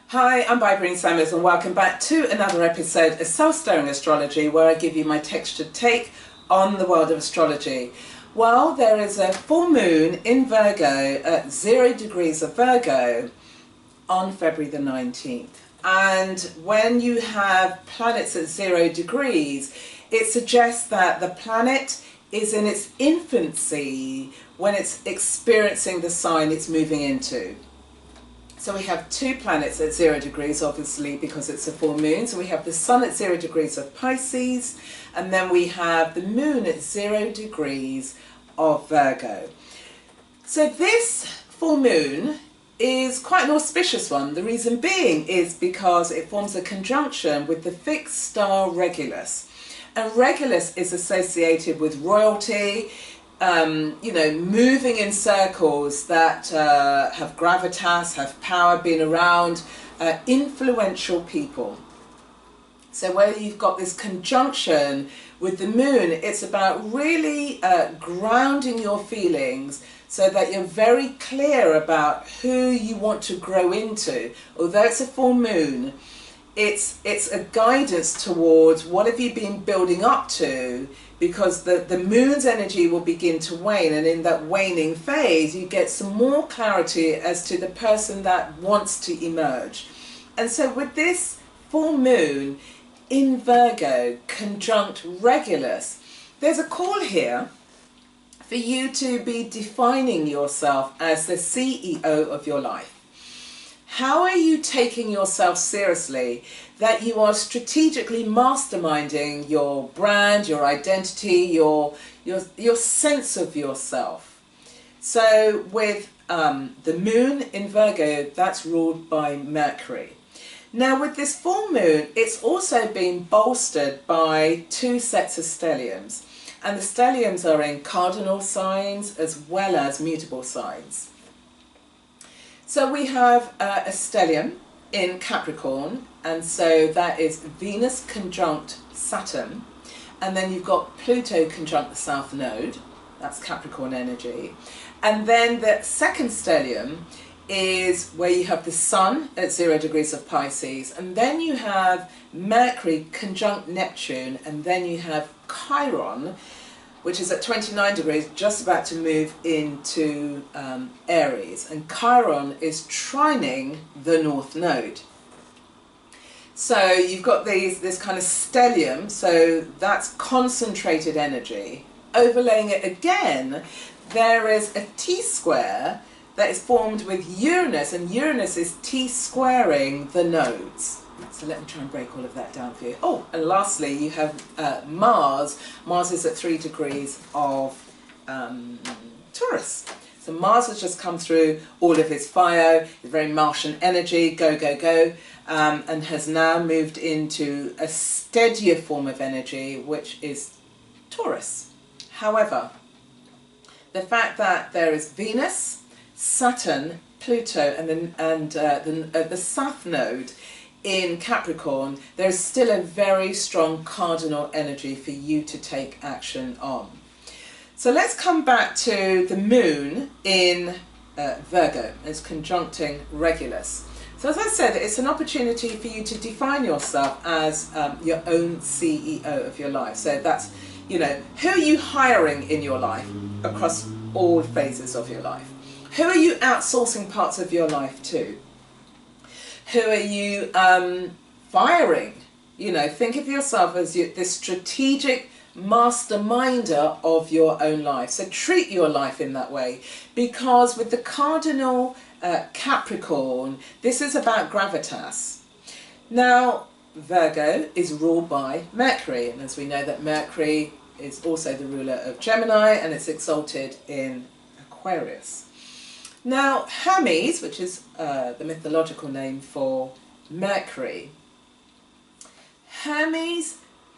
Hi, I'm Bybreen and welcome back to another episode of Soul Stirring Astrology, where I give you my textured take on the world of astrology. Well, there is a full moon in Virgo at 0 degrees of Virgo on February the 19th. And when you have planets at 0 degrees, it suggests that the planet is in its infancy when it's experiencing the sign it's moving into. So we have two planets at 0 degrees, obviously, because it's a full moon. So we have the Sun at 0 degrees of Pisces, and then we have the Moon at 0 degrees of Virgo. So this full moon is quite an auspicious one. The reason being is because it forms a conjunction with the fixed star Regulus. And Regulus is associated with royalty, moving in circles that have gravitas, have power, been around, influential people. So where you've got this conjunction with the moon, it's about really grounding your feelings so that you're very clear about who you want to grow into. Although it's a full moon, it's a guidance towards what have you been building up to, because the moon's energy will begin to wane, and in that waning phase you get some more clarity as to the person that wants to emerge. And so with this full moon in Virgo conjunct Regulus, there's a call here for you to be defining yourself as the CEO of your life. How are you taking yourself seriously, that you are strategically masterminding your brand, your identity, your sense of yourself? So with the moon in Virgo, that's ruled by Mercury. Now with this full moon, it's also been bolstered by two sets of stelliums. And the stelliums are in cardinal signs as well as mutable signs. So we have a stellium in Capricorn, and so that is Venus conjunct Saturn, and then you've got Pluto conjunct the South Node, that's Capricorn energy, and then the second stellium is where you have the Sun at 0 degrees of Pisces, and then you have Mercury conjunct Neptune, and then you have Chiron, which is at 29 degrees, just about to move into Aries. And Chiron is trining the North Node. So you've got this kind of stellium, so that's concentrated energy. Overlaying it again, there is a T-square that is formed with Uranus, and Uranus is T-squaring the nodes. So let me try and break all of that down for you. Oh, and lastly, you have Mars. Mars is at 3 degrees of Taurus. So Mars has just come through all of his fire, the very Martian energy, go, go, go, and has now moved into a steadier form of energy, which is Taurus. However, the fact that there is Venus, Saturn, Pluto, and the South Node in Capricorn, there is still a very strong cardinal energy for you to take action on. So let's come back to the moon in Virgo. It's conjuncting Regulus. So as I said, it's an opportunity for you to define yourself as your own CEO of your life. So that's, who are you hiring in your life across all phases of your life? Who are you outsourcing parts of your life to? Who are you firing? Think of yourself as this strategic masterminder of your own life. So treat your life in that way, because with the cardinal Capricorn, this is about gravitas. Now, Virgo is ruled by Mercury, and as we know that Mercury is also the ruler of Gemini, and it's exalted in Aquarius. Now, Hermes, which is the mythological name for Mercury,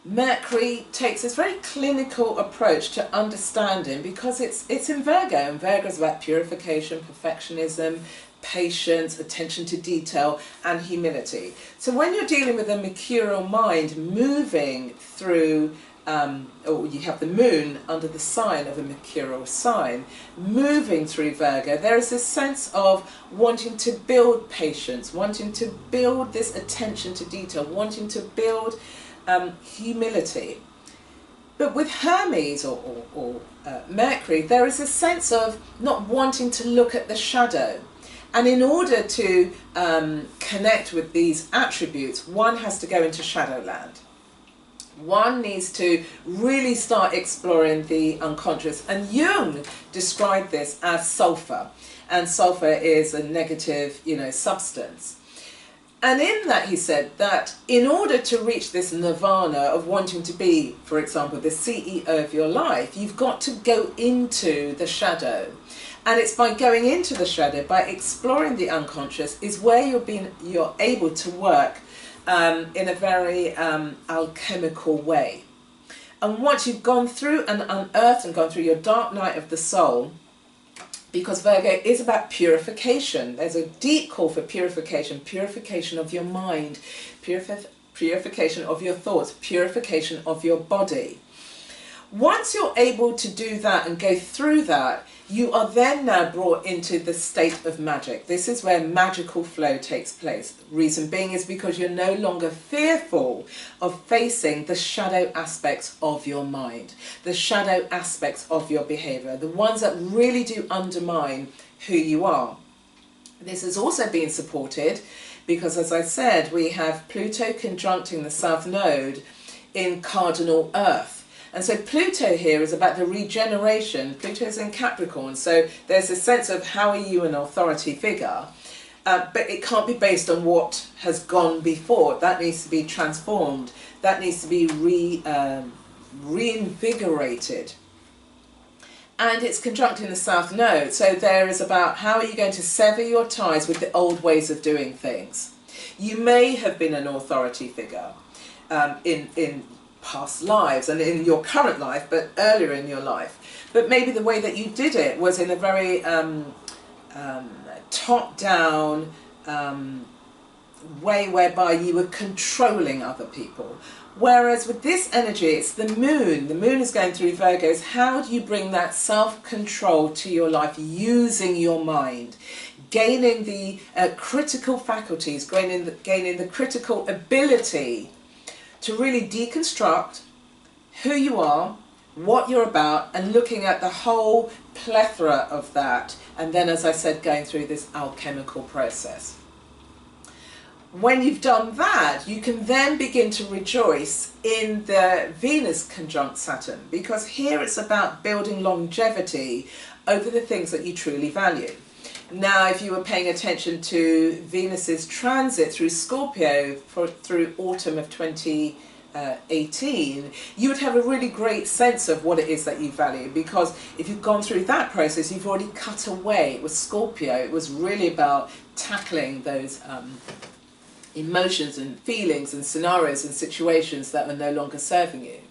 Mercury takes this very clinical approach to understanding, because it's in Virgo, and Virgo is about purification, perfectionism, patience, attention to detail, and humility. So when you're dealing with a mercurial mind moving through or you have the moon under the sign of a mercurial sign, moving through Virgo, there is this sense of wanting to build patience, wanting to build this attention to detail, wanting to build humility. But with Hermes or Mercury, there is a sense of not wanting to look at the shadow. And in order to connect with these attributes, one has to go into Shadowland. One needs to really start exploring the unconscious. And Jung described this as sulfur. And sulfur is a negative, substance. And in that he said that in order to reach this nirvana of wanting to be, for example, the CEO of your life, you've got to go into the shadow. And it's by going into the shadow, by exploring the unconscious, is where you're able to work in a very alchemical way. And once you've gone through and unearthed and gone through your dark night of the soul, because Virgo is about purification. There's a deep call for purification, purification of your mind, purification of your thoughts, purification of your body. Once you're able to do that and go through that, you are then now brought into the state of magic. This is where magical flow takes place. Reason being is because you're no longer fearful of facing the shadow aspects of your mind, the shadow aspects of your behavior, the ones that really do undermine who you are. This has also been supported because, as I said, we have Pluto conjuncting the South Node in cardinal Earth. And so Pluto here is about the regeneration. Pluto is in Capricorn, so there's a sense of how are you an authority figure, but it can't be based on what has gone before. That needs to be transformed. That needs to be reinvigorated. And it's conjuncting the South Node, so there is about how are you going to sever your ties with the old ways of doing things. You may have been an authority figure in past lives and in your current life, but earlier in your life. But maybe the way that you did it was in a very top-down way whereby you were controlling other people. Whereas with this energy, it's the moon. The moon is going through Virgos. How do you bring that self-control to your life using your mind? Gaining the critical faculties, gaining the critical ability to really deconstruct who you are, what you're about, and looking at the whole plethora of that. And then, as I said, going through this alchemical process. When you've done that, you can then begin to rejoice in the Venus conjunct Saturn, because here it's about building longevity over the things that you truly value. Now, if you were paying attention to Venus's transit through Scorpio through autumn of 2018, you would have a really great sense of what it is that you value, because if you've gone through that process, you've already cut away. It was Scorpio. It was really about tackling those emotions and feelings and scenarios and situations that are no longer serving you.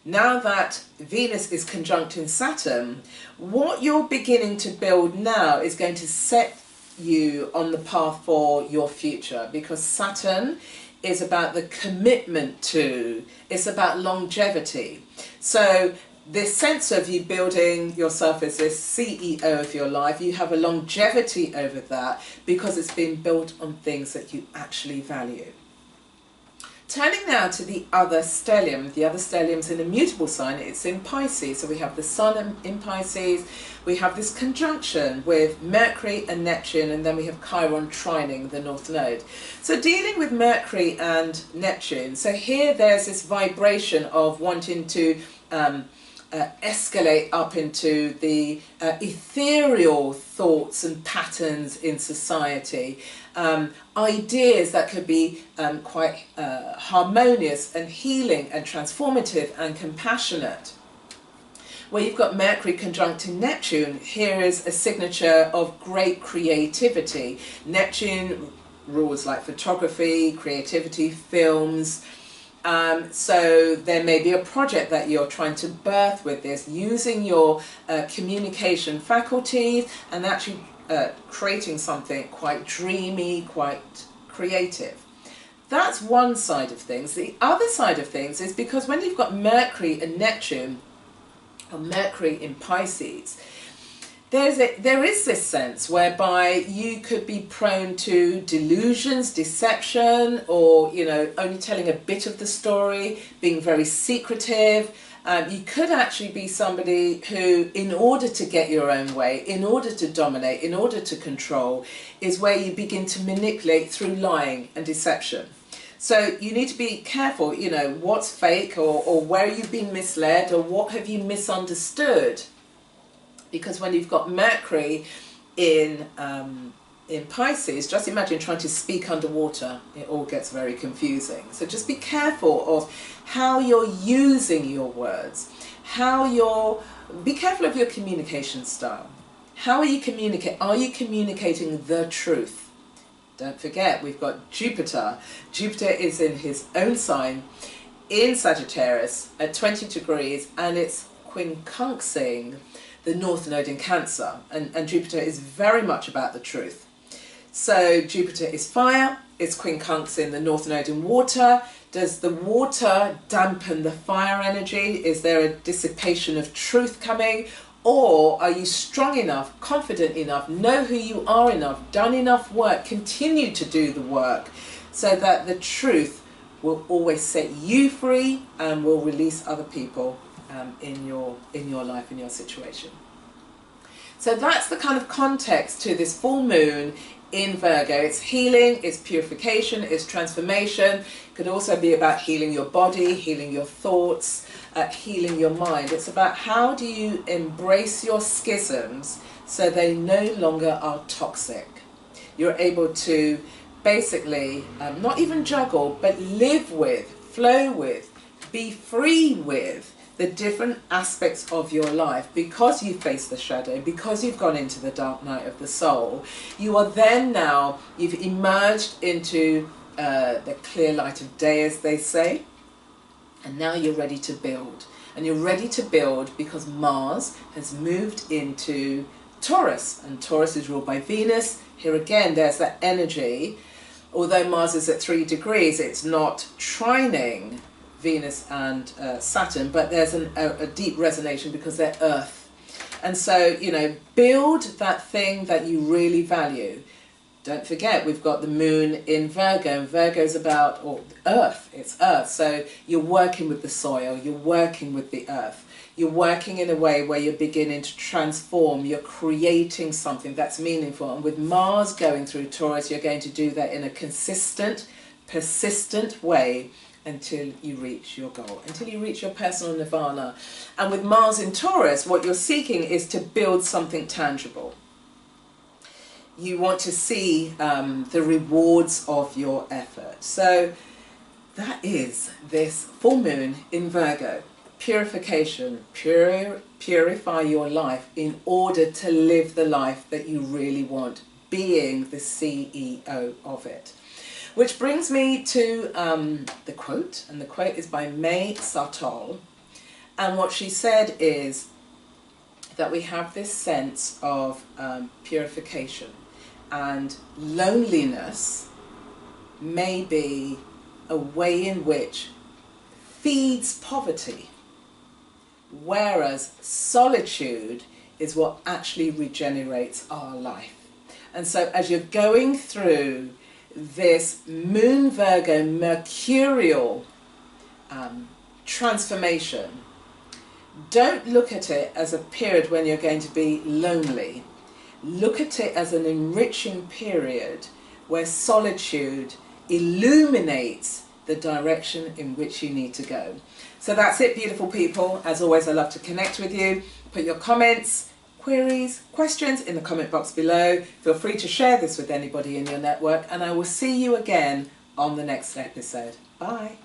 Now that Venus is conjuncting Saturn, what you're beginning to build now is going to set you on the path for your future, because Saturn is about the commitment to, it's about longevity. So this sense of you building yourself as this CEO of your life, you have a longevity over that because it's been built on things that you actually value. Turning now to the other stellium. The other stellium's in a mutable sign. It's in Pisces. So we have the Sun in Pisces. We have this conjunction with Mercury and Neptune, and then we have Chiron trining the North Node. So dealing with Mercury and Neptune. So here there's this vibration of wanting to escalate up into the ethereal thoughts and patterns in society. Ideas that could be quite harmonious and healing and transformative and compassionate. Where you've got Mercury conjuncting Neptune, here is a signature of great creativity. Neptune rules like photography, creativity, films. So there may be a project that you're trying to birth with this, using your communication faculties and actually creating something quite dreamy, quite creative. that's one side of things. The other side of things is because when you've got Mercury and Neptune, or Mercury in Pisces, there is this sense whereby you could be prone to delusions, deception, or, you know, only telling a bit of the story, being very secretive. You could actually be somebody who, in order to get your own way, in order to dominate, in order to control, is where you begin to manipulate through lying and deception. So you need to be careful, you know, what's fake, or where you've been misled, or what have you misunderstood. Because when you've got Mercury in Pisces, just imagine trying to speak underwater. It all gets very confusing. So just be careful of how you're using your words, be careful of your communication style. How are you communicating? Are you communicating the truth? Don't forget, we've got Jupiter. Jupiter is in his own sign in Sagittarius at 20 degrees, and it's quincunxing the North Node in Cancer, and Jupiter is very much about the truth. So Jupiter is fire, it's quincunxing the North Node in water. Does the water dampen the fire energy? Is there a dissipation of truth coming? Or are you strong enough, confident enough, know who you are enough, done enough work, continue to do the work, so that the truth will always set you free and will release other people in your life, in your situation. So that's the kind of context to this full moon in Virgo. It's healing, it's purification, it's transformation. It could also be about healing your body, healing your thoughts, healing your mind. It's about how do you embrace your schisms so they no longer are toxic. You're able to basically not even juggle, but live with, flow with, be free with the different aspects of your life. Because you face the shadow, because you've gone into the dark night of the soul, you are then now, you've emerged into the clear light of day, as they say, and now you're ready to build. And you're ready to build because Mars has moved into Taurus, and Taurus is ruled by Venus. Here again, there's that energy. Although Mars is at 3 degrees, it's not trining Venus and Saturn, but there's a deep resonation because they're Earth. And so, you know, build that thing that you really value. Don't forget, we've got the moon in Virgo, and Virgo's about, or Earth, it's Earth. So you're working with the soil, you're working with the Earth. You're working in a way where you're beginning to transform, you're creating something that's meaningful. And with Mars going through Taurus, you're going to do that in a consistent, persistent way, until you reach your goal, until you reach your personal nirvana. And with Mars in Taurus, what you're seeking is to build something tangible. You want to see the rewards of your effort. So that is this full moon in Virgo. Purification, purify your life in order to live the life that you really want, being the CEO of it. Which brings me to the quote, and the quote is by May Sartol, and what she said is that we have this sense of purification, and loneliness may be a way in which feeds poverty, whereas solitude is what actually regenerates our life. And so as you're going through this Moon Virgo mercurial transformation, don't look at it as a period when you're going to be lonely. Look at it as an enriching period where solitude illuminates the direction in which you need to go. So that's it, beautiful people. As always, I love to connect with you. Put your comments, queries, questions in the comment box below. Feel free to share this with anybody in your network, and I will see you again on the next episode. Bye.